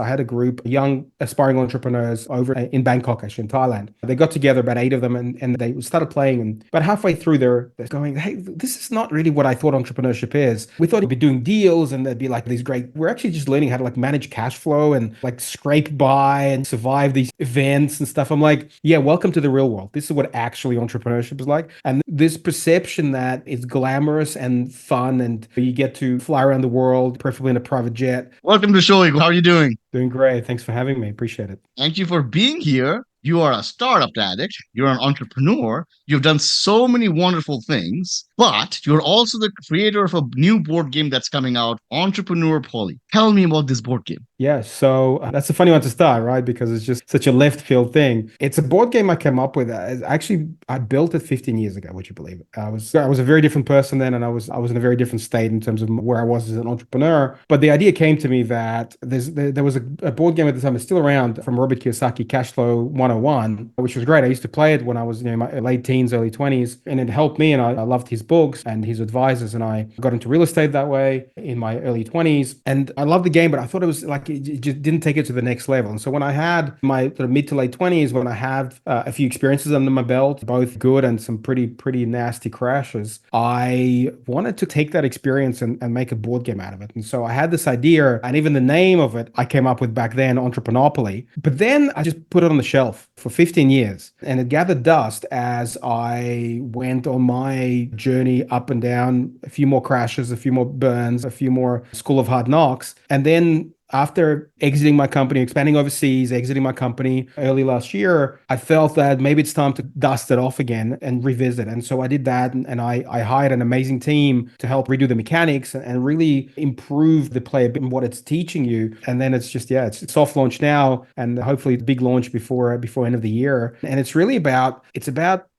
I had a group of young aspiring entrepreneurs over in Bangkok, actually in Thailand. They got together, about eight of them, and they started playing. And about halfway through, they're going, "Hey, this is not really what I thought entrepreneurship is. We thought we'd be doing deals, and there'd be like these great. We're actually just learning how to like manage cash flow and like scrape by and survive these events and stuff." I'm like, "Yeah, welcome to the real world. This is what actually entrepreneurship is like." And this perception that it's glamorous and fun, and you get to fly around the world, preferably in a private jet. Welcome to the show, Igor. How are you doing? Doing great. Thanks for having me. Appreciate it. Thank you for being here. You are a startup addict. You're an entrepreneur. You've done so many wonderful things, but you're also the creator of a new board game that's coming out, Entrepreneuropoly. Tell me about this board game. Yeah, so that's a funny one to start, right? Because it's just such a left field thing. It's a board game I came up with. Actually, I built it 15 years ago. Would you believe it? I was a very different person then, and I was in a very different state in terms of where I was as an entrepreneur. But the idea came to me that there was a board game at the time. It's still around, from Robert Kiyosaki, Cashflow 101, which was great. I used to play it when I was in my late teens, early 20s, and it helped me. And I loved his books and his advisors. And I got into real estate that way in my early 20s. And I loved the game, but I thought it was like it just didn't take it to the next level. And so when I had my sort of mid to late 20s, when I had a few experiences under my belt, both good and some pretty nasty crashes, I wanted to take that experience and make a board game out of it. And so I had this idea, and even the name of it I came up with back then, Entrepreneurpoly. But then I just put it on the shelf for 15 years, and it gathered dust as I went on my journey up and down, a few more crashes, a few more burns, a few more school of hard knocks. And then after exiting my company, expanding overseas, exiting my company early last year, I felt that maybe it's time to dust it off again and revisit. And so I did that, and I hired an amazing team to help redo the mechanics and really improve the play a bit and what it's teaching you. And then it's just, yeah, it's soft launch now, and hopefully big launch before end of the year. And it's really about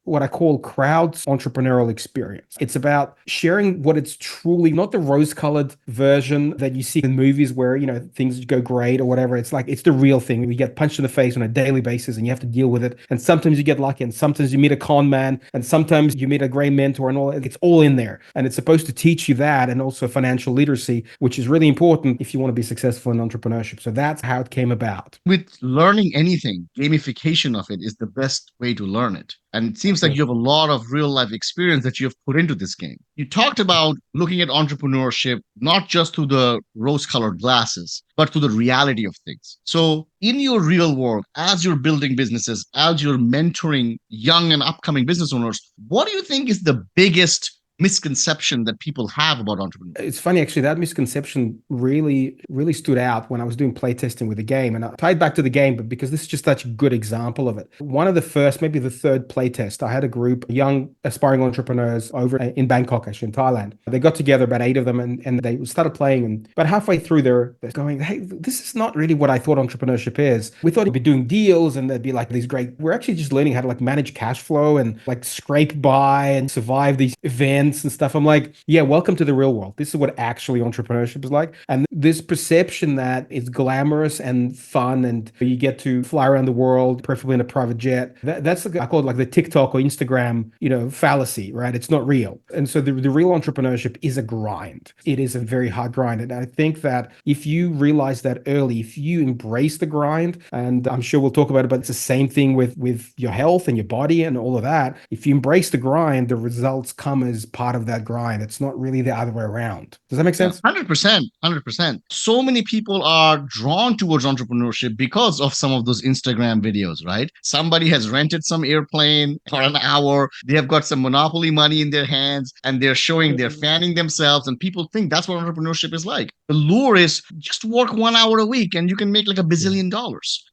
what I call crowd's entrepreneurial experience. It's about sharing what it's truly, not the rose-colored version that you see in movies where, things go great or whatever. It's like, it's the real thing. You get punched in the face on a daily basis and you have to deal with it. And sometimes you get lucky, and sometimes you meet a con man, and sometimes you meet a great mentor, and all. It's all in there. And it's supposed to teach you that, and also financial literacy, which is really important if you want to be successful in entrepreneurship. So that's how it came about. With learning anything, gamification of it is the best way to learn it. And it seems like you have a lot of real life experience that you have put into this game. You talked about looking at entrepreneurship, not just through the rose colored glasses, but through the reality of things. So, in your real world, as you're building businesses, as you're mentoring young and upcoming business owners, what do you think is the biggest misconception that people have about entrepreneurship? It's funny, actually, that misconception really stood out when I was doing play testing with the game. And I tied back to the game, but because this is just such a good example of it. One of the first, maybe the third play test, I had a group of young aspiring entrepreneurs over in Bangkok, actually in Thailand. They got together, about eight of them, and they started playing. And about halfway through, they're going, "Hey, this is not really what I thought entrepreneurship is. We thought we'd be doing deals, and there'd be like these great. We're actually just learning how to like manage cash flow and like scrape by and survive these events and stuff." I'm like, "Yeah, welcome to the real world. This is what actually entrepreneurship is like." And this perception that it's glamorous and fun, and you get to fly around the world, preferably in a private jet. That's I call it like the TikTok or Instagram, fallacy, right? It's not real. And so the real entrepreneurship is a grind. It is a very hard grind. And I think that if you realize that early, if you embrace the grind, and I'm sure we'll talk about it, but it's the same thing with your health and your body and all of that. If you embrace the grind, the results come as part of that grind. It's not really the other way around. Does that make sense? 100%. 100%. So many people are drawn towards entrepreneurship because of some of those Instagram videos, right? Somebody has rented some airplane for an hour. They have got some monopoly money in their hands, and they're fanning themselves. And people think that's what entrepreneurship is like. The lure is just work 1 hour a week and you can make like $1 billion.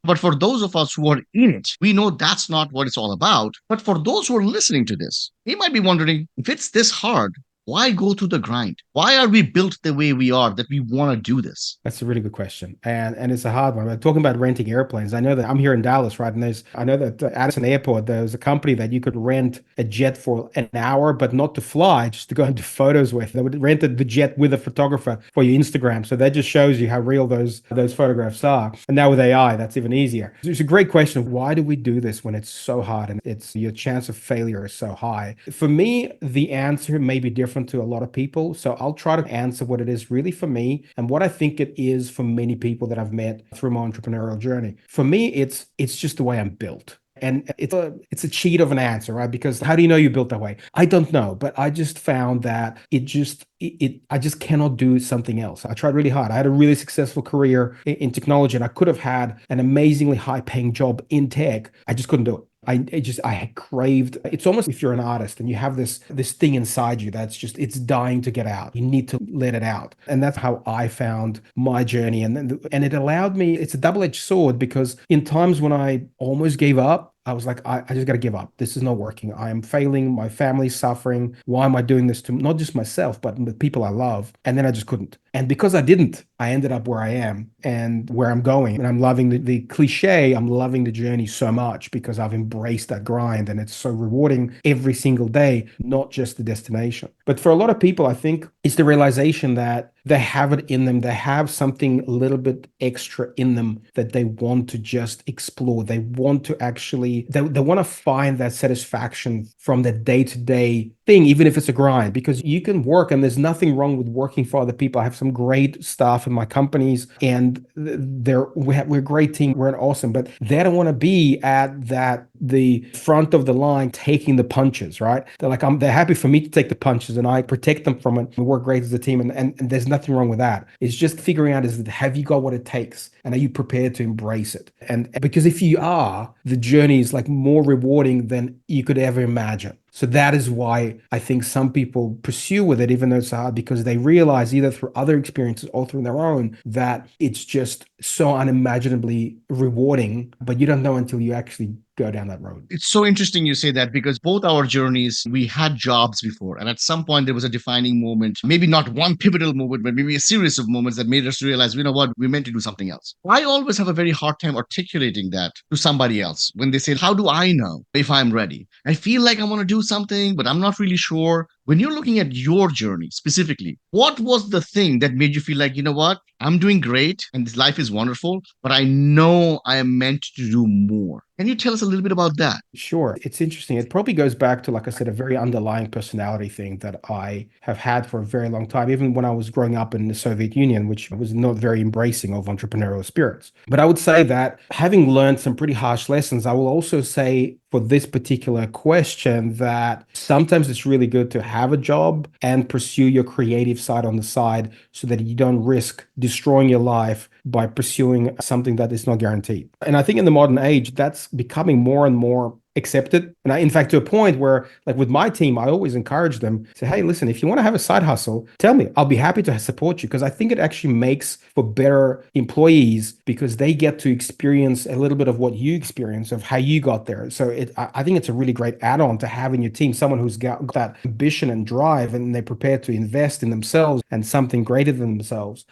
But for those of us who are in it, we know that's not what it's all about. But for those who are listening to this, they might be wondering, if it's this hard, why go through the grind? Why are we built the way we are that we want to do this? That's a really good question. And it's a hard one. But talking about renting airplanes, I know that I'm here in Dallas, right? And I know that at Addison Airport, there's a company that you could rent a jet for an hour, but not to fly, just to go and do photos with. They would rent the jet with a photographer for your Instagram. So that just shows you how real those photographs are. And now with AI, that's even easier. So it's a great question. Why do we do this when it's so hard and your chance of failure is so high? For me, the answer may be different different to a lot of people. So I'll try to answer what it is really for me and what I think it is for many people that I've met through my entrepreneurial journey. For me, it's just the way I'm built. And it's a cheat of an answer, right? Because how do you know you built that way? I don't know, but I just found that I just cannot do something else. I tried really hard. I had a really successful career in technology, and I could have had an amazingly high paying job in tech. I just couldn't do it. I had craved. It's almost if you're an artist and you have this thing inside you that's just it's dying to get out. You need to let it out, and that's how I found my journey. And it allowed me. It's a double-edged sword because in times when I almost gave up, I was like, I just got to give up. This is not working. I am failing. My family's suffering. Why am I doing this to not just myself, but the people I love? And then I just couldn't. And because I didn't, I ended up where I am and where I'm going. And I'm loving the cliche. I'm loving the journey so much because I've embraced that grind and it's so rewarding every single day, not just the destination. But for a lot of people, I think it's the realization that they have it in them. They have something a little bit extra in them that they want to just explore. They want to actually, they want to find that satisfaction from the day-to-day thing, even if it's a grind, because you can work and there's nothing wrong with working for other people. I have some great staff in my companies and we're a great team. We're an awesome, but they don't want to be at the front of the line taking the punches, right? They're happy for me to take the punches and I protect them from it. We work great as a team and there's nothing wrong with that. It's just figuring out have you got what it takes and are you prepared to embrace it? And because if you are, the journey is like more rewarding than you could ever imagine. So that is why I think some people pursue with it, even though it's hard, because they realize either through other experiences or through their own that it's just so unimaginably rewarding, but you don't know until you actually go down that road. It's so interesting you say that because both our journeys, we had jobs before. And at some point, there was a defining moment, maybe not one pivotal moment, but maybe a series of moments that made us realize, you know what, we meant to do something else. I always have a very hard time articulating that to somebody else when they say, how do I know if I'm ready? I feel like I want to do something, but I'm not really sure. When you're looking at your journey specifically, what was the thing that made you feel like, you know what, I'm doing great and this life is wonderful, but I know I am meant to do more? Can you tell us a little bit about that? Sure. It's interesting. It probably goes back to, like I said, a very underlying personality thing that I have had for a very long time, even when I was growing up in the Soviet Union, which was not very embracing of entrepreneurial spirits. But I would say that having learned some pretty harsh lessons, I will also say for this particular question that sometimes it's really good to have a job and pursue your creative side on the side so that you don't risk destroying your life by pursuing something that is not guaranteed. And I think in the modern age, that's becoming more and more accepted. And in fact, to a point where, like with my team, I always encourage them, say, hey, listen, if you want to have a side hustle, tell me. I'll be happy to support you because I think it actually makes for better employees because they get to experience a little bit of what you experience of how you got there. So I think it's a really great add-on to have in your team someone who's got that ambition and drive and they're prepared to invest in themselves and something greater than themselves.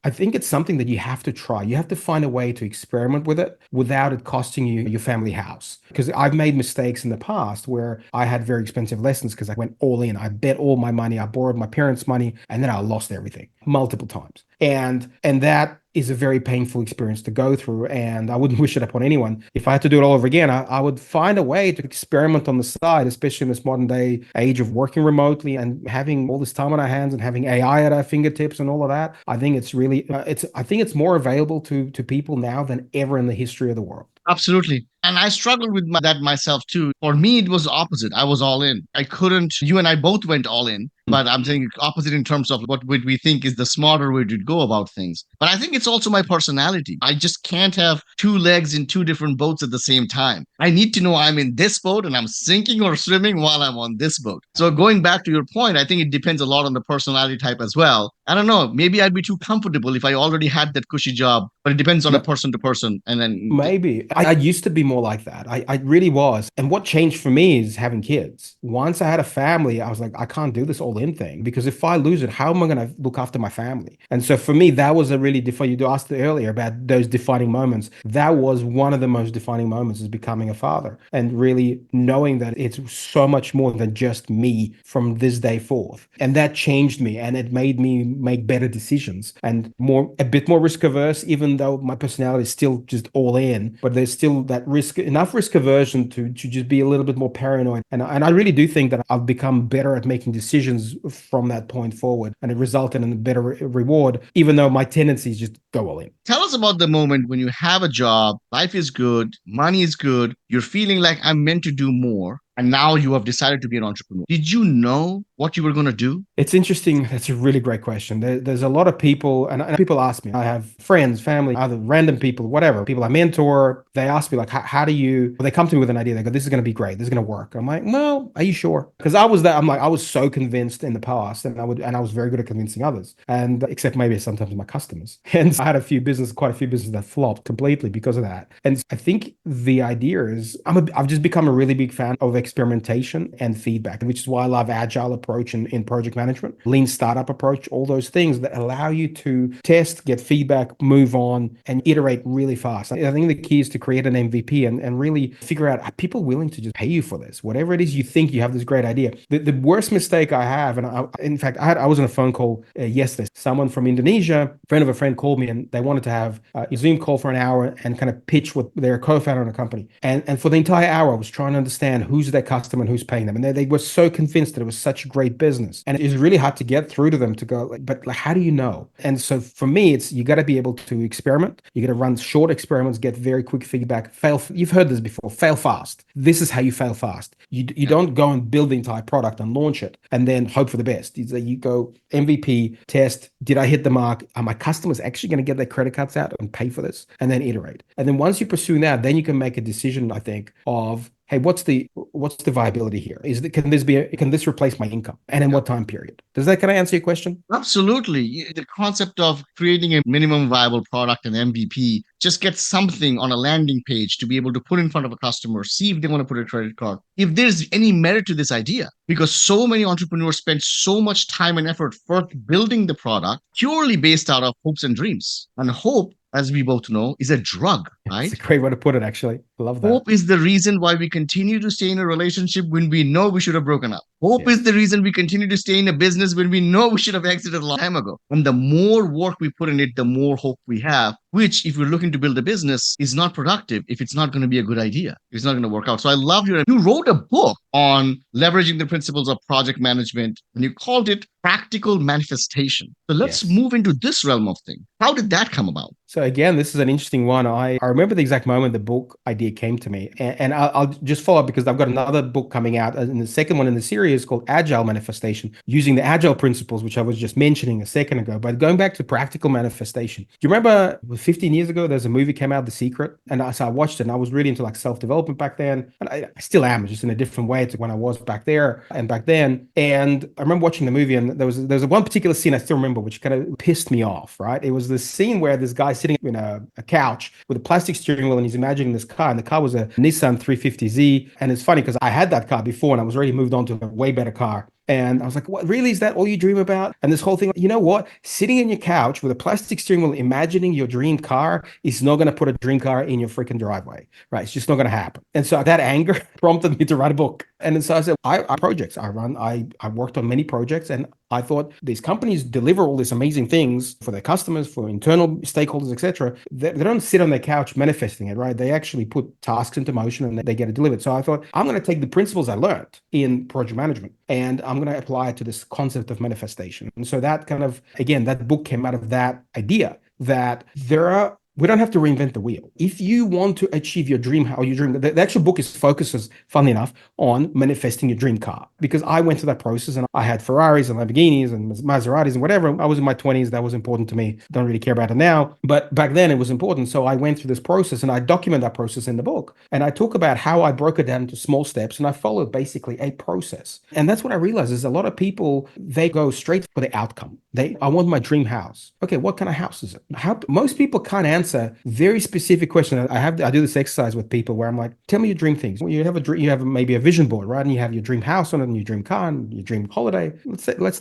I think it's something that you have to try. You have to find a way to experiment with it without it costing you your family house. Because I've made mistakes in the past where I had very expensive lessons because I went all in. I bet all my money. I borrowed my parents' money and then I lost everything multiple times. And that is a very painful experience to go through. And I wouldn't wish it upon anyone. If I had to do it all over again, I would find a way to experiment on the side, especially in this modern day age of working remotely and having all this time on our hands and having AI at our fingertips and all of that. I think it's really, I think it's more available to people now than ever in the history of the world. Absolutely. And I struggled with that myself too. For me, it was the opposite. I was all in. I couldn't, you and I both went all in, but I'm saying opposite in terms of what would we think is the smarter way to go about things. But I think it's also my personality. I just can't have two legs in two different boats at the same time. I need to know I'm in this boat and I'm sinking or swimming while I'm on this boat. So going back to your point, I think it depends a lot on the personality type as well. I don't know. Maybe I'd be too comfortable if I already had that cushy job, but it depends on a person to person. And then maybe I used to be more like that. I really was. And what changed for me is having kids. Once I had a family, I was like, I can't do this all in thing because if I lose it, how am I going to look after my family? And so for me, that was a really defining. You asked earlier about those defining moments. That was one of the most defining moments is becoming a father and really knowing that it's so much more than just me from this day forth. And that changed me and it made me make better decisions and a bit more risk averse, even though my personality is still just all in. But there's still that enough risk aversion to just be a little bit more paranoid. And I really do think that I've become better at making decisions from that point forward, and it resulted in a better reward, even though my tendency is just go all in. Tell us about the moment when you have a job, life is good, money is good, you're feeling like I'm meant to do more, and now you have decided to be an entrepreneur. Did you know what you were going to do? It's interesting. That's a really great question. There's a lot of people, and people ask me. I have friends, family, other random people, whatever, people I mentor. They ask me like, how do you? Well, they come to me with an idea. They go, "This is going to be great. This is going to work." I'm like, "Well, are you sure?" Because I was that. I'm like, I was so convinced in the past, and I was very good at convincing others, and except maybe sometimes my customers. And I had quite a few businesses that flopped completely because of that. And I think the idea is I've just become a really big fan of experimentation and feedback, which is why I love agile approach in project management, lean startup approach, all those things that allow you to test, get feedback, move on, and iterate really fast. I think the key is to create an MVP and really figure out, are people willing to just pay you for this? Whatever it is you think you have this great idea. The worst mistake I have, and in fact, I was on a phone call yesterday. Someone from Indonesia, friend of a friend, called me and they wanted to have a Zoom call for an hour and kind of pitch what their co-founder in a company. And for the entire hour, I was trying to understand who's their customer and who's paying them. And they were so convinced that it was such a great business. And it was really hard to get through to them to go, but like, how do you know? And so for me, it's you got to be able to experiment. You got to run short experiments, get very quick feedback, fail. You've heard this before, fail fast. This is how you fail fast. You don't go and build the entire product and launch it and then hope for the best. You go MVP, test, did I hit the mark? Are my customers actually going to get their credit cards out and pay for this? And then iterate. And then once you pursue that, then you can make a decision, I think, of, hey, what's the viability here? Can this replace my income? And in what time period? Can I answer your question? Absolutely. The concept of creating a minimum viable product, an MVP, just get something on a landing page to be able to put in front of a customer, see if they want to put a credit card, if there's any merit to this idea. Because so many entrepreneurs spend so much time and effort first building the product purely based out of hopes and dreams. And hope, as we both know, is a drug, right? It's a great way to put it, actually. I love that. Hope is the reason why we continue to stay in a relationship when we know we should have broken up. Hope is the reason we continue to stay in a business when we know we should have exited a long time ago. And the more work we put in it, the more hope we have, which, if we're looking to build a business, is not productive if it's not going to be a good idea. It's not going to work out. So I love you wrote a book on leveraging the principles of project management, and you called it Practical Manifestation. So let's move into this realm of thing. How did that come about? So again, this is an interesting one. I remember the exact moment the book idea came to me, and I'll just follow up because I've got another book coming out, and the second one in the series called Agile Manifestation, using the Agile principles, which I was just mentioning a second ago. But going back to practical manifestation, do you remember 15 years ago, there's a movie came out, The Secret, and I watched it, and I was really into like self-development back then, and I still am, just in a different way to when I was back there and back then. And I remember watching the movie, and there was one particular scene I still remember, which kind of pissed me off. Right, it was this scene where this guy sitting in a couch with a plastic steering wheel, and he's imagining this car, and the car was a Nissan 350Z. And it's funny because I had that car before and I was already moved on to a way better car. And I was like, what, really? Is that all you dream about? And this whole thing, you know what? Sitting in your couch with a plastic steering wheel, imagining your dream car is not going to put a dream car in your freaking driveway, right? It's just not going to happen. And so that anger prompted me to write a book. And so I said, I projects I run, I worked on many projects, and I thought these companies deliver all these amazing things for their customers, for internal stakeholders, etc. They don't sit on their couch manifesting it, right? They actually put tasks into motion and they get it delivered. So I thought, I'm going to take the principles I learned in project management and I'm going to apply it to this concept of manifestation. And so that kind of, again, that book came out of that idea that we don't have to reinvent the wheel. If you want to achieve your dream, the actual book focuses, funnily enough, on manifesting your dream car. Because I went through that process and I had Ferraris and Lamborghinis and Maseratis and whatever. I was in my 20s. That was important to me. Don't really care about it now. But back then it was important. So I went through this process and I document that process in the book. And I talk about how I broke it down into small steps and I followed basically a process. And that's what I realized is a lot of people, they go straight for the outcome. I want my dream house. Okay, what kind of house is it? Most people can't answer very specific question. I do this exercise with people where I'm like, tell me your dream things. You have maybe a vision board, right? And you have your dream house on it and your dream car and your dream holiday. Let's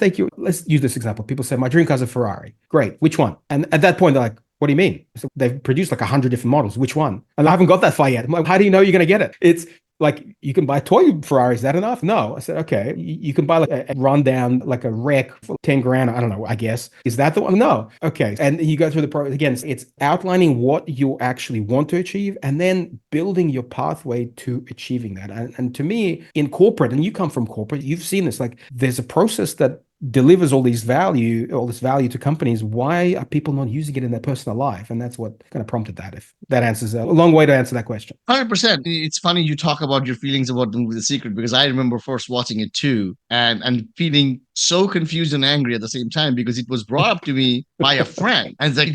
use this example. People say, my dream car is a Ferrari. Great. Which one? And at that point, they're like, what do you mean? So they've produced like 100 different models. Which one? And I haven't got that far yet. I'm like, how do you know you're going to get it? like you can buy toy Ferrari. Is that enough? No. I said, okay, you can buy like a rundown, like a wreck for 10 grand. I don't know, I guess. Is that the one? No. Okay. And you go through the process again, it's outlining what you actually want to achieve and then building your pathway to achieving that. And to me, in corporate, and you come from corporate, you've seen this, like there's a process that delivers all this value to companies. Why are people not using it in their personal life? And that's what kind of prompted that. If that answers a long way to answer that question. 100%. It's funny you talk about your feelings about the movie The Secret because I remember first watching it too and feeling so confused and angry at the same time because it was brought up to me by a friend. And like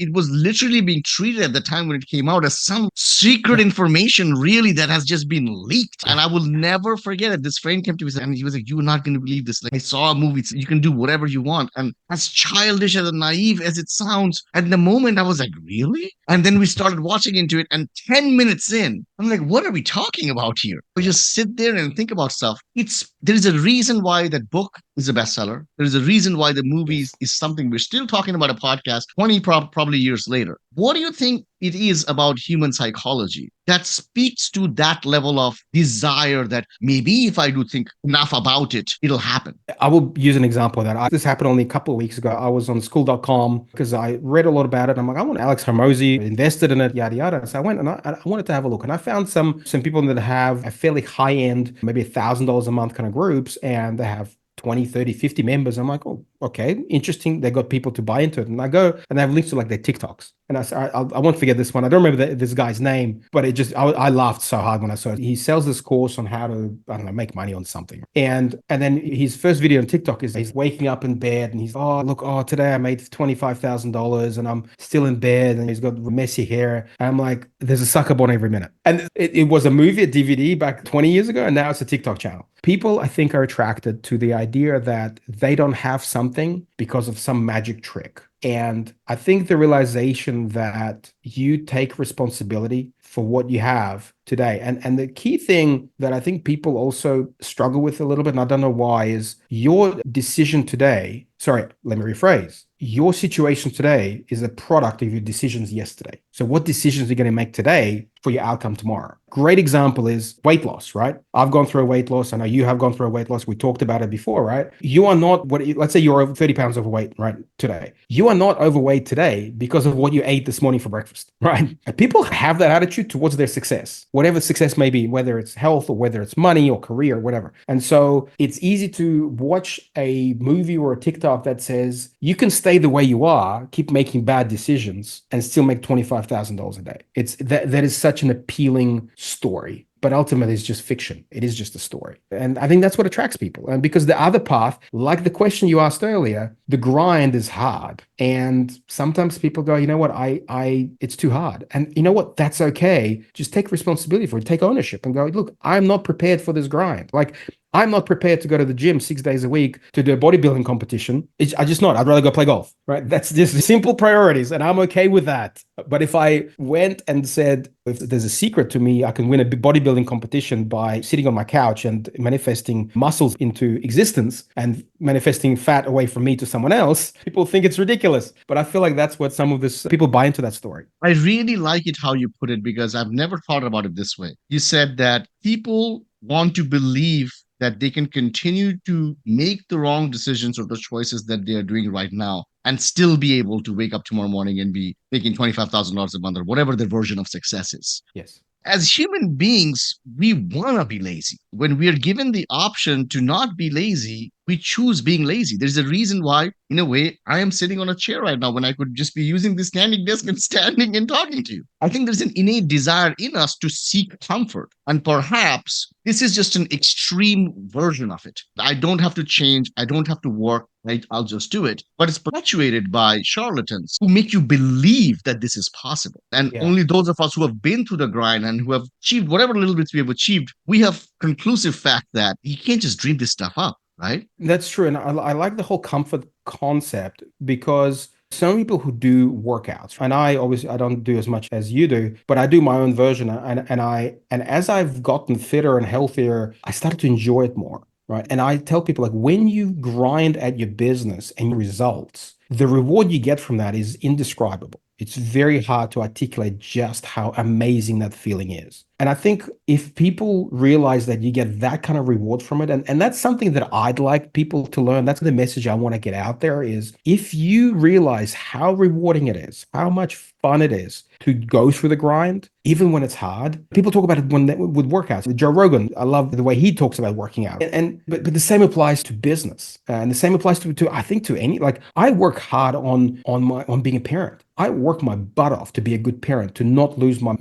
it was literally being treated at the time when it came out as some secret information really that has just been leaked. And I will never forget it. This friend came to me and he was like, "You're not going to believe this. Like I saw a movie. You can do whatever you want." And as childish and naive as it sounds, at the moment I was like, "Really?" And then we started watching into it, and 10 minutes in, I'm like, what are we talking about here? We just sit there and think about stuff. There's a reason why that book is a bestseller. There's a reason why the movies is something we're still talking about a podcast 20 probably years later. What do you think it is about human psychology that speaks to that level of desire that maybe if I do think enough about it, it'll happen? I will use an example of that. This happened only a couple of weeks ago. I was on school.com because I read a lot about it. I'm like, I want Alex Hormozi, invested in it, yada, yada. So I went and I wanted to have a look. And I found some people that have a fairly high end, maybe $1,000 a month kind of groups, and they have 20, 30, 50 members. I'm like, oh, okay, interesting. They got people to buy into it. And I go and they have links to like their TikToks. And I won't forget this one. I don't remember this guy's name, but I laughed so hard when I saw it. He sells this course on how to, I don't know, make money on something. And then his first video on TikTok is he's waking up in bed and he's, today I made $25,000 and I'm still in bed and he's got messy hair. And I'm like, there's a sucker born every minute. And it was a movie, a DVD back 20 years ago. And now it's a TikTok channel. People, I think, are attracted to the idea that they don't have something because of some magic trick. And I think the realization that you take responsibility for what you have today. And the key thing that I think people also struggle with a little bit, and I don't know why, is your decision today. Sorry, let me rephrase. Your situation today is a product of your decisions yesterday. So what decisions are you going to make today for your outcome tomorrow? Great example is weight loss, right? I've gone through a weight loss. I know you have gone through a weight loss. We talked about it before, right? You are not let's say you're over 30 pounds overweight, right? Today. You are not overweight today because of what you ate this morning for breakfast, right? And people have that attitude towards their success, whatever success may be, whether it's health or whether it's money or career or whatever. And so it's easy to watch a movie or a TikTok that says you can stay the way you are, keep making bad decisions and still make $25,000 a day. It's that is such an appealing story. But ultimately, it's just fiction. It is just a story. And I think that's what attracts people. And because the other path, like the question you asked earlier, the grind is hard. And sometimes people go, you know what, it's too hard. And you know what, that's okay. Just take responsibility for it. Take ownership and go, look, I'm not prepared for this grind. Like, I'm not prepared to go to the gym 6 days a week to do a bodybuilding competition. I just not. I'd rather go play golf, right? That's just simple priorities, and I'm okay with that. But if I went and said, if there's a secret to me, I can win a bodybuilding competition by sitting on my couch and manifesting muscles into existence and manifesting fat away from me to someone else, people think it's ridiculous. But I feel like that's what some of this people buy into that story. I really like it how you put it because I've never thought about it this way. You said that people want to believe that they can continue to make the wrong decisions or the choices that they are doing right now and still be able to wake up tomorrow morning and be making $25,000 a month or whatever their version of success is. Yes. As human beings, we want to be lazy. When we are given the option to not be lazy, we choose being lazy. There's a reason why, in a way, I am sitting on a chair right now when I could just be using the standing desk and standing and talking to you. I think there's an innate desire in us to seek comfort. And perhaps this is just an extreme version of it. I don't have to change. I don't have to work. Right? I'll just do it. But it's perpetuated by charlatans who make you believe that this is possible. And only those of us who have been through the grind and who have achieved whatever little bits we have achieved, we have conclusive fact that you can't just dream this stuff up, right? That's true. And I like the whole comfort concept because some people who do workouts, and I don't do as much as you do, but I do my own version. And as I've gotten fitter and healthier, I started to enjoy it more. Right. And I tell people, like, when you grind at your business and your results, the reward you get from that is indescribable. It's very hard to articulate just how amazing that feeling is. And I think if people realize that you get that kind of reward from it, and that's something that I'd like people to learn, that's the message I want to get out there is if you realize how rewarding it is, how much fun it is to go through the grind, even when it's hard. People talk about it with workouts. Joe Rogan, I love the way he talks about working out. But the same applies to business, and the same applies to I think to any, like, I work hard on being a parent. I work my butt off to be a good parent, to not lose my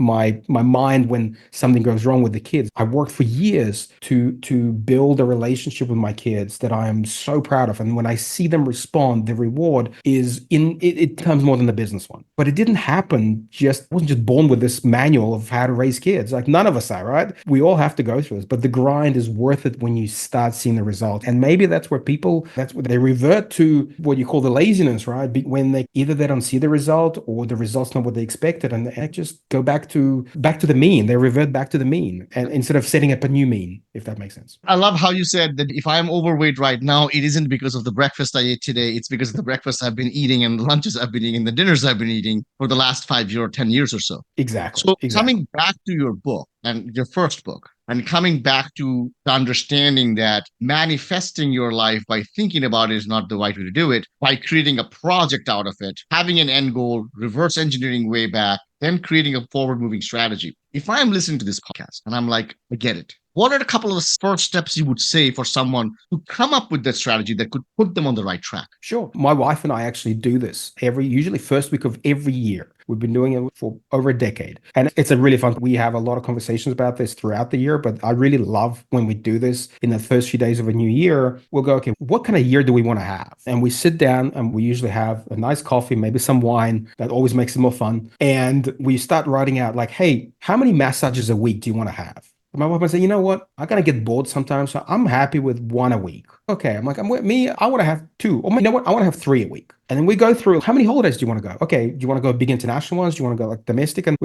mind when something goes wrong with the kids. I worked for years to build a relationship with my kids that I am so proud of. And when I see them respond, the reward is it comes more than the business one. But it didn't happen I wasn't just born with this manual of how to raise kids. Like, none of us are, right? We all have to go through this, but the grind is worth it when you start seeing the result. And maybe that's where they revert to what you call the laziness, right? When they don't see the result, or the result's not what they expected, and they just go back to the mean. They revert back to the mean, and instead of setting up a new mean, if that makes sense. I love how you said that if I'm overweight right now, it isn't because of the breakfast I ate today. It's because of the breakfast I've been eating and lunches I've been eating and the dinners I've been eating for the last 5 years or 10 years or so. Exactly. So coming back to your book and your first book, and coming back to the understanding that manifesting your life by thinking about it is not the right way to do it, by creating a project out of it, having an end goal, reverse engineering way back, then creating a forward moving strategy. If I'm listening to this podcast and I'm like, I get it, what are a couple of the first steps you would say for someone to come up with that strategy that could put them on the right track? Sure. My wife and I actually do this usually first week of every year. We've been doing it for over a decade. And it's a really fun. We have a lot of conversations about this throughout the year, but I really love when we do this in the first few days of a new year. We'll go, okay, what kind of year do we want to have? And we sit down and we usually have a nice coffee, maybe some wine. That always makes it more fun. And we start writing out like, hey, how many massages a week do you want to have? My wife would say, you know what? I gotta get bored sometimes, so I'm happy with one a week. Okay, I'm like, I'm with me. I want to have two, or you know what? I want to have three a week. And then we go through how many holidays do you want to go? Okay, do you want to go big international ones? Do you want to go like domestic? And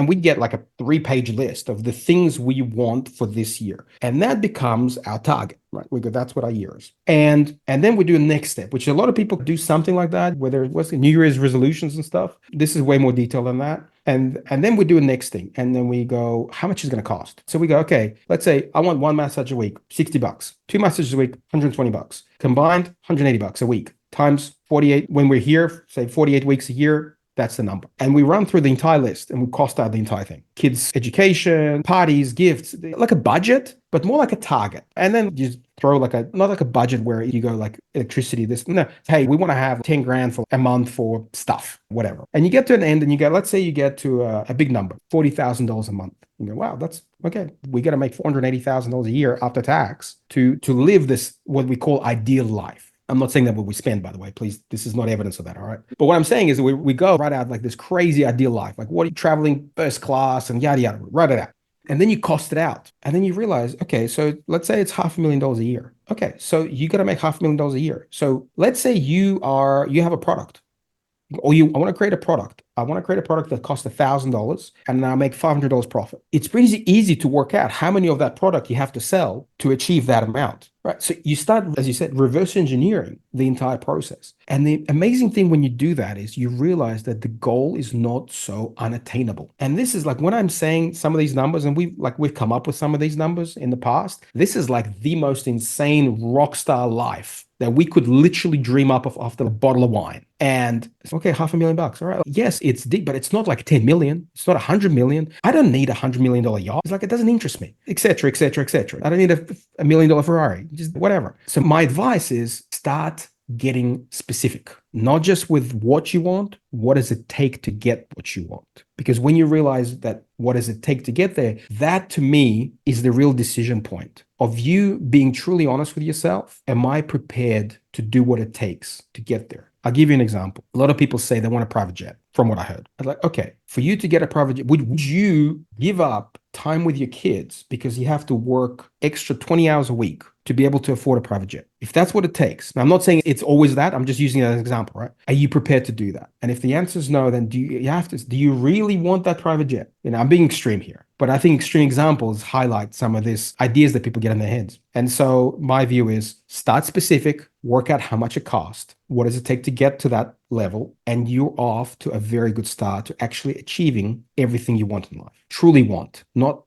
we get like a 3-page list of the things we want for this year, and that becomes our target, right? We go, that's what our year is, and then we do a next step, which a lot of people do something like that, whether it was New Year's resolutions and stuff. This is way more detailed than that. And then we do a next thing. And then we go, how much is it going to cost? So we go, okay, let's say I want one massage a week, $60. Two massages a week, $120. Combined, $180 a week times 48. When we're here, say 48 weeks a year, that's the number. And we run through the entire list and we cost out the entire thing. Kids' education, parties, gifts, like a budget, but more like a target. And then you throw not like a budget where you go like electricity, hey, we want to have 10 grand for a month for stuff, whatever. And you get to an end and let's say you get to a big number, $40,000 a month. You go, wow, that's okay. We got to make $480,000 a year after tax to live this, what we call ideal life. I'm not saying that what we spend, by the way, please. This is not evidence of that, all right? But what I'm saying is that we go right out like this crazy ideal life. Like, what are you traveling first class and yada, yada, write it out. And then you cost it out. And then you realize, okay, so let's say it's $500,000 a year. Okay, so you got to make $500,000 a year. So let's say you have a product. Or I want to create a product. I want to create a product that costs $1,000 and I make $500 profit. It's pretty easy to work out how many of that product you have to sell to achieve that amount, right? So you start, as you said, reverse engineering the entire process. And the amazing thing when you do that is you realize that the goal is not so unattainable. And this is like when I'm saying some of these numbers, and we've come up with some of these numbers in the past. This is like the most insane rock star life that we could literally dream up of after a bottle of wine. And okay, $500,000. All right. Yes, it's deep, but it's not like 10 million. It's not 100 million. I don't need $100 million yacht. It's like, it doesn't interest me, et cetera, et cetera, et cetera. I don't need a $1 million Ferrari, just whatever. So my advice is start getting specific, not just with what you want. What does it take to get what you want? Because when you realize that what does it take to get there, that to me is the real decision point of you being truly honest with yourself. Am I prepared to do what it takes to get there? I'll give you an example. A lot of people say they want a private jet, from what I heard. I'm like, okay, for you to get a private jet, would you give up time with your kids because you have to work extra 20 hours a week to be able to afford a private jet? If that's what it takes, now I'm not saying it's always that, I'm just using it as an example, right? Are you prepared to do that? And if the answer is no, then do you really want that private jet? I'm being extreme here, but I think extreme examples highlight some of these ideas that people get in their heads. And so my view is start specific, work out how much it costs. What does it take to get to that level, and you're off to a very good start to actually achieving everything you want in life. Truly want, not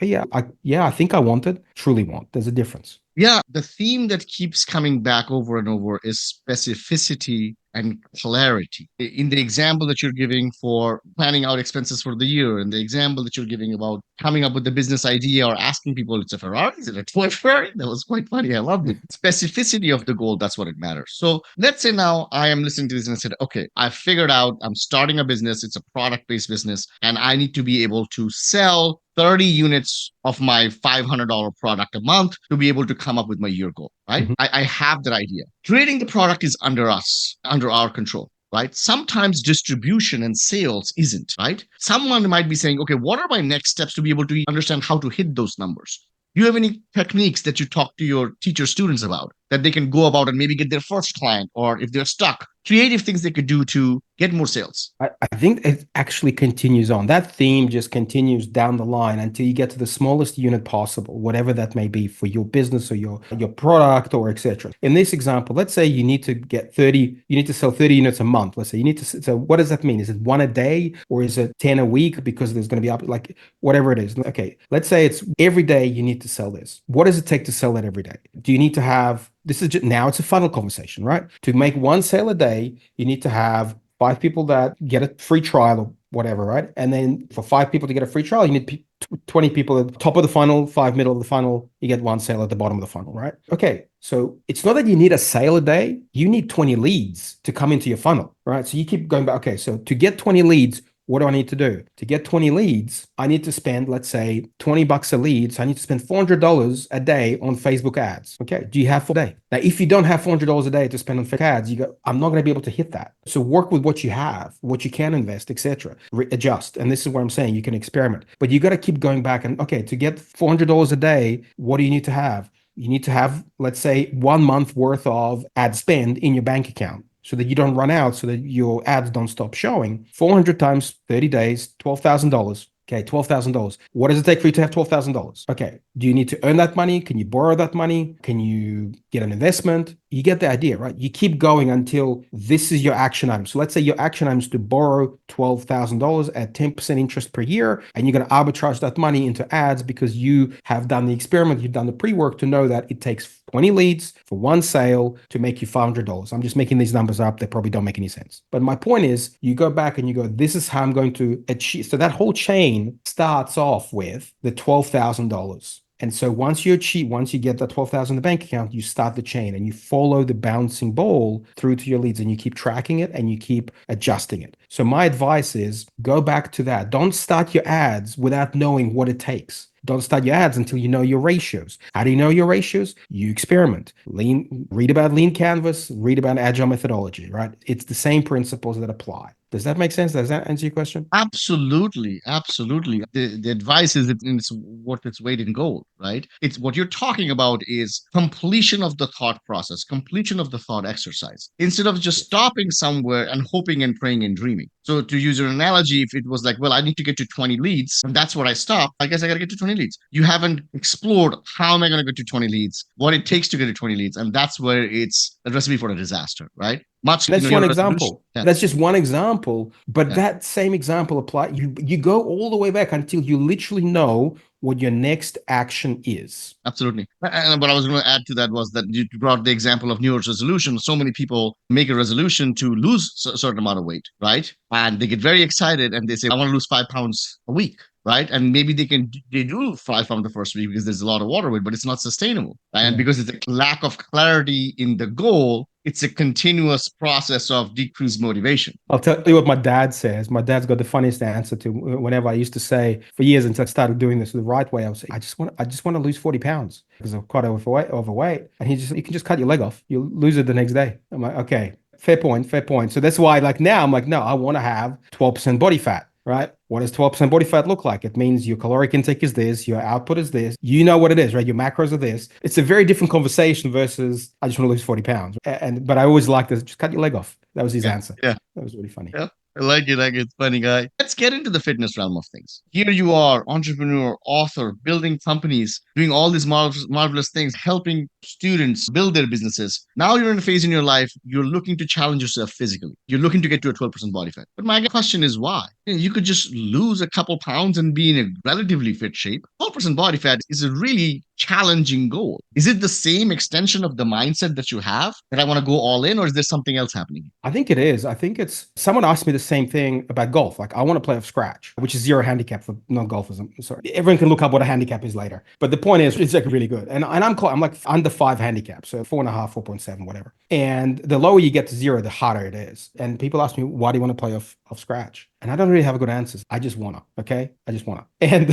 I think I want it. Truly want. There's a difference. Yeah, the theme that keeps coming back over and over is specificity and clarity. In the example that you're giving for planning out expenses for the year, and the example that you're giving about coming up with the business idea or asking people, it's a Ferrari, is it a toy Ferrari? That was quite funny. I loved it. Specificity of the goal, that's what it matters. So let's say now I am listening to this and I said, okay, I figured out I'm starting a business. It's a product-based business, and I need to be able to sell 30 units of my $500 product a month to be able to come up with my year goal, right? I have that idea. Creating the product is under us, under our control, right? Sometimes distribution and sales isn't, right? Someone might be saying, okay, what are my next steps to be able to understand how to hit those numbers? Do you have any techniques that you talk to your teacher students about that they can go about and maybe get their first client, or if they're stuck, creative things they could do to get more sales? I think it actually continues on. That theme just continues down the line until you get to the smallest unit possible, whatever that may be for your business or your product or etc. In this example, let's say you need to sell 30 units a month. Let's say so what does that mean? Is it one a day or is it 10 a week? Because there's going to be like whatever it is. Okay, let's say it's every day you need to sell this. What does it take to sell that every day? Do you need to have, this is just, now it's a funnel conversation, right? To make one sale a day, you need to have 5 people that get a free trial or whatever, right? And then for 5 people to get a free trial, you need 20 people at the top of the funnel, 5 middle of the funnel, you get 1 sale at the bottom of the funnel, right? Okay, so it's not that you need a sale a day, you need 20 leads to come into your funnel, right? So you keep going back, okay, so to get 20 leads, what do I need to do? To get 20 leads, I need to spend, let's say, $20 a lead. So I need to spend $400 a day on Facebook ads. Okay, do you have 4 day? Now, if you don't have $400 a day to spend on Facebook ads, you go, I'm not going to be able to hit that. So work with what you have, what you can invest, etc. Adjust. And this is what I'm saying, you can experiment. But you got to keep going back and, okay, to get $400 a day, what do you need to have? You need to have, let's say, 1 month worth of ad spend in your bank account, so that you don't run out, so that your ads don't stop showing. 400 times 30 days, $12,000. Okay, $12,000. What does it take for you to have $12,000? Okay, do you need to earn that money? Can you borrow that money? Can you get an investment? You get the idea, right? You keep going until this is your action item. So let's say your action item is to borrow $12,000 at 10% interest per year, and you're going to arbitrage that money into ads because you have done the experiment, you've done the pre-work to know that it takes 20 leads for 1 sale to make you $500. I'm just making these numbers up. They probably don't make any sense. But my point is, you go back and you go, this is how I'm going to achieve. So that whole chain starts off with the $12,000. And so once you get that 12,000 in the bank account, you start the chain and you follow the bouncing ball through to your leads, and you keep tracking it and you keep adjusting it. So my advice is, go back to that. Don't start your ads without knowing what it takes. Don't start your ads until you know your ratios. How do you know your ratios? You experiment. Read about lean canvas, read about agile methodology, right? It's the same principles that apply. Does that make sense? Does that answer your question? Absolutely, absolutely. The advice is it's worth its weight in gold, right? It's what you're talking about is completion of the thought process, completion of the thought exercise, instead of just stopping somewhere and hoping and praying and dreaming. So to use your analogy, if it was like, well, I need to get to 20 leads, and that's where I stop, I guess I got to get to 20 leads. You haven't explored how am I going to get to 20 leads, what it takes to get to 20 leads, and that's where it's a recipe for a disaster, right? That's one example. Yeah. That's just one example. But that same example apply. You go all the way back until you literally know what your next action is. Absolutely. And what I was going to add to that was that you brought the example of New Year's resolution. So many people make a resolution to lose a certain amount of weight, right? And they get very excited and they say, I want to lose 5 pounds a week. Right. And maybe they do 5 pounds the first week because there's a lot of water weight, but it's not sustainable. Right? And because it's a lack of clarity in the goal, it's a continuous process of decreased motivation. I'll tell you what my dad says. My dad's got the funniest answer to whenever I used to say for years until I started doing this the right way. I would say, I just want to lose 40 pounds because I'm quite overweight. And you can just cut your leg off. You'll lose it the next day. I'm like, okay, fair point. So that's why now I'm like, no, I want to have 12% body fat. Right? What does 12% body fat look like? It means your caloric intake is this, your output is this. You know what it is, right? Your macros are this. It's a very different conversation versus I just want to lose 40 pounds. But I always like this, just cut your leg off. That was his answer. Yeah. That was really funny. Yeah. I like it. It's funny, guy. Let's get into the fitness realm of things. Here you are, entrepreneur, author, building companies, doing all these marvelous things, helping students build their businesses. Now you're in a phase in your life, you're looking to challenge yourself physically. You're looking to get to a 12% body fat. But my question is why? You could just lose a couple pounds and be in a relatively fit shape. 12% body fat is a really challenging goal. Is it the same extension of the mindset that you have that I want to go all in, or is there something else happening? I think it is. I think it's someone asked me the same thing about golf. Like, I want to play off scratch, which is zero handicap for non-golfers. I'm sorry. Everyone can look up what a handicap is later. But the point is, it's like really good. And I'm like under 5 handicap, so 4.5, 4.7, whatever. And the lower you get to zero, the harder it is. And people ask me, why do you want to play off scratch? And I don't really have a good answer. I just wanna, okay? I just wanna. And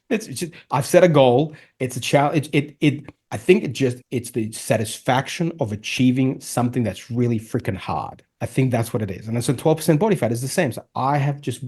it's just, I've set a goal. It's a challenge. I think it's the satisfaction of achieving something that's really freaking hard. I think that's what it is. And so 12% body fat is the same. So I just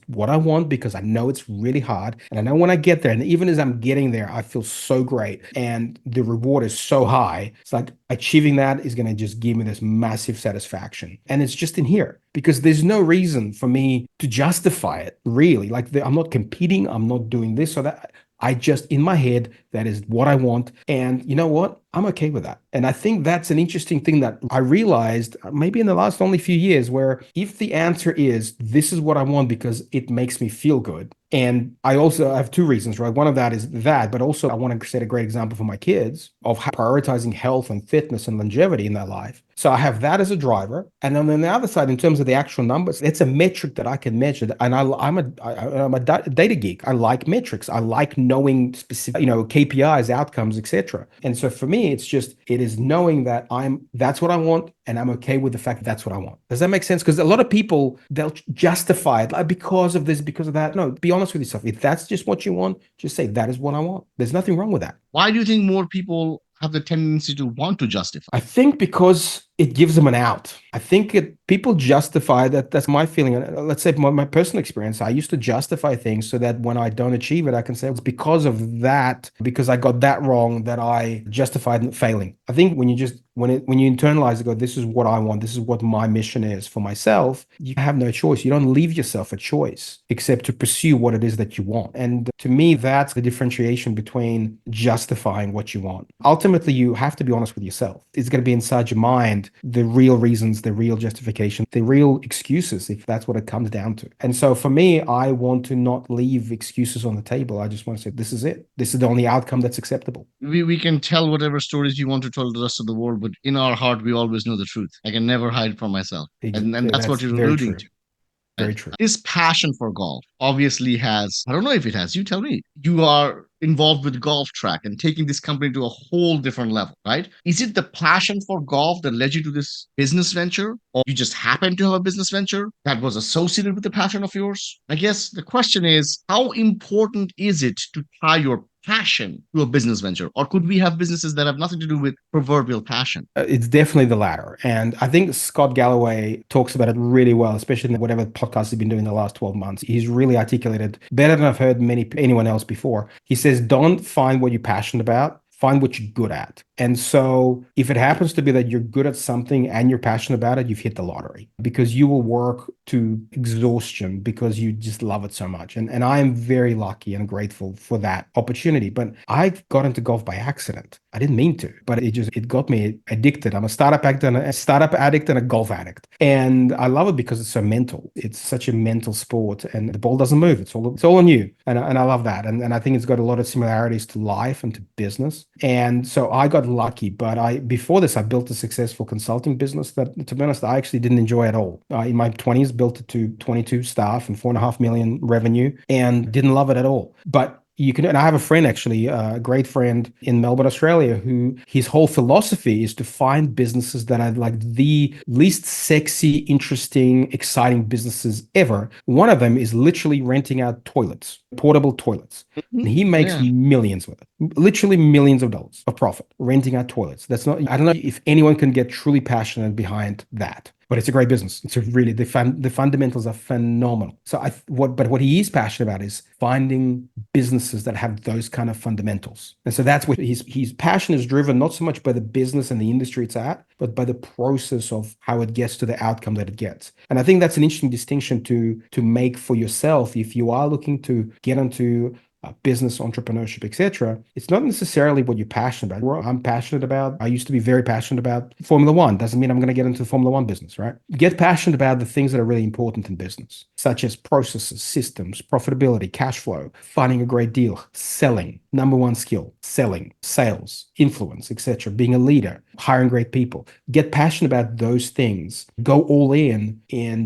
what I want, because I know it's really hard. And I know when I get there, and even as I'm getting there, I feel so great. And the reward is so high. It's like achieving that is going to just give me this massive satisfaction. And it's just in here, because there's no reason for me to justify it, really. Like, I'm not competing. I'm not doing this or that. I just, in my head, that is what I want. And you know what? I'm okay with that. And I think that's an interesting thing that I realized maybe in the last only few years, where if the answer is, this is what I want because it makes me feel good. And I also have 2 reasons, right? One of that is that, but also I want to set a great example for my kids of prioritizing health and fitness and longevity in their life. So I have that as a driver. And then on the other side, in terms of the actual numbers, it's a metric that I can measure. And I'm a data geek. I like metrics. I like knowing specific, KPIs, outcomes, etc. And so for me, it is knowing that that's what I want, and I'm okay with the fact that that's what I want. Does that make sense? Because a lot of people, they'll justify it like, because of this, because of that. No, be honest with yourself. If that's just what you want, just say that is what I want. There's nothing wrong with that. Why do you think more people have the tendency to want to justify? I think because it gives them an out. I think people justify that. That's my feeling. Let's say my personal experience. I used to justify things so that when I don't achieve it, I can say it's because of that, because I got that wrong, that I justified failing. I think when you internalize it, go, this is what I want, this is what my mission is for myself, you have no choice. You don't leave yourself a choice except to pursue what it is that you want. And to me, that's the differentiation between justifying what you want. Ultimately, you have to be honest with yourself. It's going to be inside your mind, the real reasons, the real justification, the real excuses, if that's what it comes down to. And so for me, I want to not leave excuses on the table. I just want to say, this is it. This is the only outcome that's acceptable. We can tell whatever stories you want to tell the rest of the world, but in our heart, we always know the truth. I can never hide from myself. And that's what you're alluding to. Very true. This passion for golf obviously has, I don't know if it has, you tell me. You are involved with Golf Track and taking this company to a whole different level, right? Is it the passion for golf that led you to this business venture? Or you just happened to have a business venture that was associated with the passion of yours? I guess the question is, how important is it to tie your passion to a business venture? Or could we have businesses that have nothing to do with proverbial passion? It's definitely the latter. And I think Scott Galloway talks about it really well, especially in whatever podcast he's been doing the last 12 months. He's really articulated better than I've heard anyone else before. He says, don't find what you're passionate about, find what you're good at. And so if it happens to be that you're good at something and you're passionate about it, you've hit the lottery, because you will work to exhaustion because you just love it so much. And I am very lucky and grateful for that opportunity. But I got into golf by accident. I didn't mean to, but it got me addicted. I'm a startup addict and a golf addict. And I love it because it's so mental. It's such a mental sport, and the ball doesn't move. It's all on you. And I love that. And I think it's got a lot of similarities to life and to business. And so I got lucky, but before this, I built a successful consulting business that, to be honest, I actually didn't enjoy at all. In my 20s, built it to 22 staff and 4.5 million revenue, and didn't love it at all. But and I have a friend, actually, a great friend in Melbourne, Australia, who his whole philosophy is to find businesses that are like the least sexy, interesting, exciting businesses ever. One of them is literally renting out toilets, portable toilets. And he makes millions with it, literally millions of dollars of profit renting out toilets. I don't know if anyone can get truly passionate behind that. but it's a great business. It's a really the fundamentals are phenomenal. So what he is passionate about is finding businesses that have those kind of fundamentals. And so that's what his passion is driven not so much by the business and the industry it's at, but by the process of how it gets to the outcome that it gets. And I think that's an interesting distinction to make for yourself if you are looking to get into business, entrepreneurship, etc. It's not necessarily what you're passionate about. What I'm passionate about, I used to be very passionate about Formula One. Doesn't mean I'm going to get into the Formula One business, right? Get passionate about the things that are really important in business, such as processes, systems, profitability, cash flow, finding a great deal, selling, number one skill, selling, sales, influence, etc. Being a leader, hiring great people. Get passionate about those things. Go all in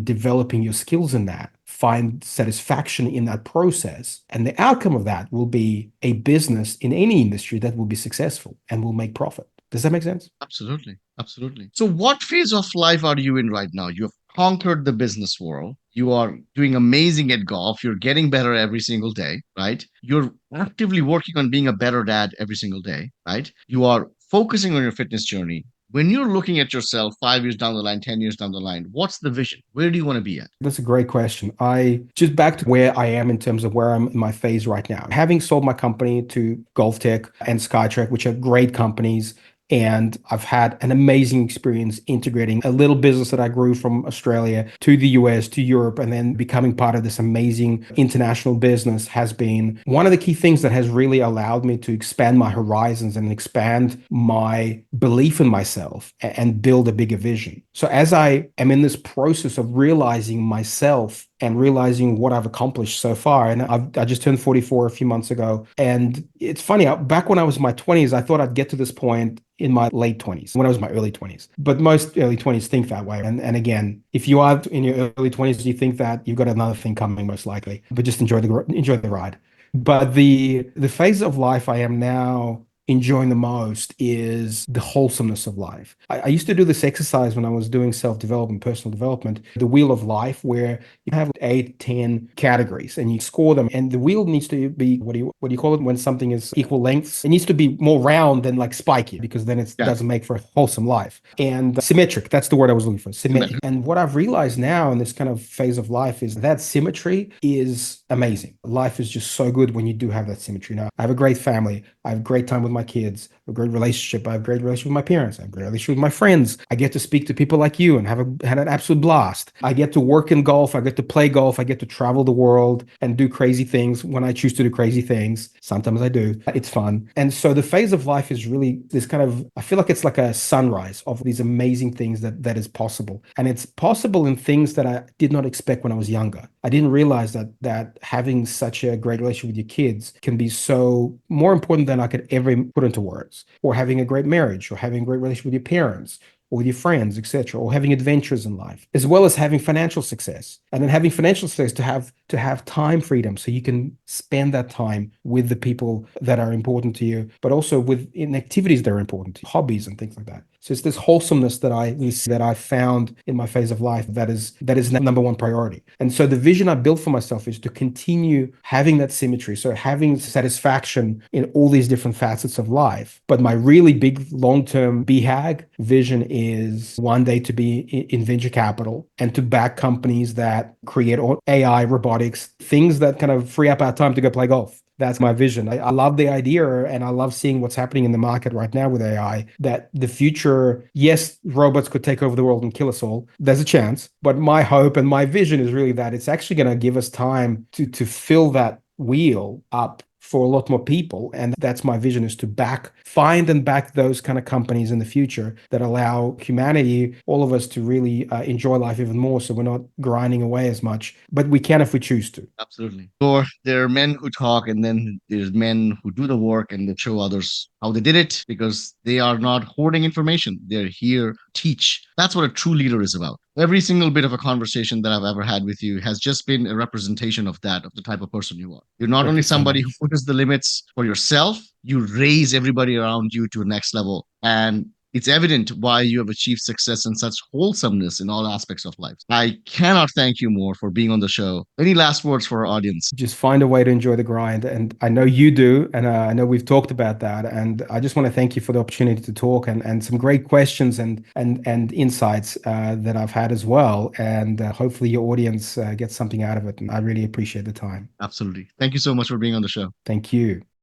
developing your skills in that. Find satisfaction in that process. And the outcome of that will be a business in any industry that will be successful and will make profit. Does that make sense? Absolutely. Absolutely. So, what phase of life are you in right now? You have conquered the business world. You are doing amazing at golf. You're getting better every single day, right? You're actively working on being a better dad every single day, right? You are focusing on your fitness journey. When you're looking at yourself 5 years down the line, 10 years down the line, what's the vision? Where do you want to be at? That's a great question. I just back to where I am in terms of where I'm in my phase right now. Having sold my company to Golf Tech and Skytrack, which are great companies, and I've had an amazing experience integrating a little business that I grew from Australia to the US, to Europe, and then becoming part of this amazing international business has been one of the key things that has really allowed me to expand my horizons and expand my belief in myself and build a bigger vision. So as I am in this process of realizing myself and realizing what I've accomplished so far. And I just turned 44 a few months ago. And it's funny, back when I was in my 20s, I thought I'd get to this point in my late 20s, when I was in my early 20s. But most early 20s think that way. And again, if you are in your early 20s, you think that you've got another thing coming, most likely. But just enjoy the ride. But the phase of life I am now enjoying the most is the wholesomeness of life. I used to do this exercise when I was doing self-development, personal development, the wheel of life, where you have 8, 10 categories and you score them. And the wheel needs to be, what do you call it when something is equal lengths? It needs to be more round than like spiky, because then it doesn't make for a wholesome life. And symmetric, that's the word I was looking for, symmetric. And what I've realized now in this kind of phase of life is that symmetry is amazing. Life is just so good when you do have that symmetry. Now, I have a great family. I have a great time with my kids, a great relationship. I have a great relationship with my parents. I have a great relationship with my friends. I get to speak to people like you and had an absolute blast. I get to work in golf. I get to play golf. I get to travel the world and do crazy things when I choose to do crazy things. Sometimes I do. It's fun. And so the phase of life is really this kind of, I feel like it's like a sunrise of these amazing things that is possible. And it's possible in things that I did not expect when I was younger. I didn't realize that having such a great relationship with your kids can be so more important than I could ever put into words, or having a great marriage, or having a great relationship with your parents, or with your friends, etc., or having adventures in life, as well as having financial success. And then having financial success to have time freedom, so you can spend that time with the people that are important to you, but also in activities that are important to you, hobbies and things like that. So it's this wholesomeness that I found in my phase of life that is number one priority. And so the vision I built for myself is to continue having that symmetry, so having satisfaction in all these different facets of life. But my really big long-term BHAG vision is one day to be in venture capital and to back companies that create AI, robotics, things that kind of free up our time to go play golf. That's my vision. I love the idea, and I love seeing what's happening in the market right now with AI, that the future, yes, robots could take over the world and kill us all. There's a chance. But my hope and my vision is really that it's actually going to give us time to fill that wheel up for a lot more people. And that's my vision, is to find and back those kind of companies in the future that allow humanity, all of us, to really enjoy life even more, so we're not grinding away as much. But we can if we choose to. Absolutely. Or there are men who talk, and then there's men who do the work and they show others how they did it, because they are not hoarding information. They're here to teach. That's what a true leader is about. Every single bit of a conversation that I've ever had with you has just been a representation of that, of the type of person you are. You're not only somebody who pushes the limits for yourself, you raise everybody around you to a next level. And It's evident why you have achieved success and such wholesomeness in all aspects of life. I cannot thank you more for being on the show. Any last words for our audience? Just find a way to enjoy the grind. And I know you do. And I know we've talked about that. And I just want to thank you for the opportunity to talk and some great questions and insights that I've had as well. And hopefully your audience gets something out of it. And I really appreciate the time. Absolutely. Thank you so much for being on the show. Thank you.